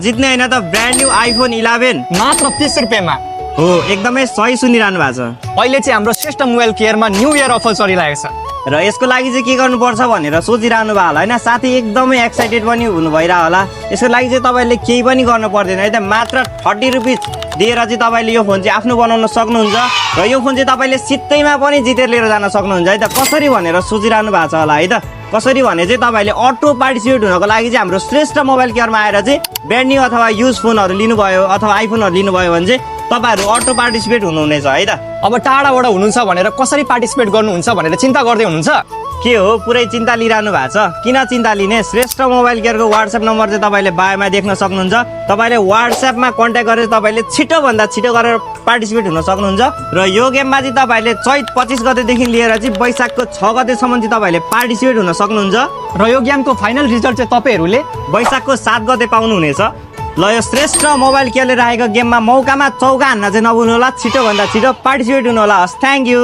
जित्ने होइन त ब्रान्ड न्यू आइफोन 11 मात्र 30 रुपियाँमा हो। एकदमै सही सुनिरहनु भएको छ। अहिले चाहिँ हाम्रो श्रेष्ठ मोबाइल केयरमा न्यू इयर अफर चलिरहेको छ र यसको लागि चाहिँ के गर्नुपर्छ भनेर सोचिरहनु भयो होला होइन। साथै एकदमै एक्साइटेड पनि हुनु भइरह होला। यसको लागि चाहिँ तपाईँले केही पनि गर्नु पर्दैन है त। मात्र 30 रुपिस दिएर चाहिँ तपाईँले यो फोन चाहिँ आफ्नो बनाउन सक्नुहुन्छ र यो फोन चाहिँ तपाईँले सित्तैमा पनि जितेर लिएर जान सक्नुहुन्छ है त। कसरी भनेर सोचिरहनु भएको छ होला है त। कसरी भने चाहिँ तपाईँले अटो पार्टिसिपेट हुनको लागि चाहिँ हाम्रो श्रेष्ठ मोबाइल केयरमा आएर चाहिँ ब्रान्ड न्यू अथवा युज फोनहरू लिनुभयो अथवा आइफोनहरू लिनुभयो भने चाहिँ तपाईँहरू अटो पार्टिसिपेट हुनुहुनेछ है त। अब टाढाबाट हुनुहुन्छ भनेर कसरी पार्टिसिपेट गर्नुहुन्छ भनेर चिन्ता गर्दै हुनुहुन्छ के हो पुरै चिन्ता लिइरहनु भएको छ? किन चिन्ता लिने? श्रेष्ठ मोबाइल केयरको वाट्सएप नम्बर चाहिँ तपाईँले बायोमा देख्न सक्नुहुन्छ। तपाईँले वाट्सएपमा कन्ट्याक्ट गरेर तपाईँले छिटोभन्दा छिटो गरेर पार्टिसिपेट हुन सक्नुहुन्छ। र यो गेममा चाहिँ तपाईँले चैत 25 गतेदेखि लिएर चाहिँ वैशाखको 6 गतेसम्म चाहिँ तपाईँले पार्टिसिपेट हुन सक्नुहुन्छ। र यो गेमको फाइनल रिजल्ट चाहिँ तपाईँहरूले वैशाखको 7 गते पाउनुहुनेछ। ल यो श्रेष्ठ मोबाइल केयरले राखेको गेममा मौकामा चौका हान्न चाहिँ नभुल्नु होला। छिटोभन्दा छिटो पार्टिसिपेट हुनु होला। हस्, थ्याङ्क यू।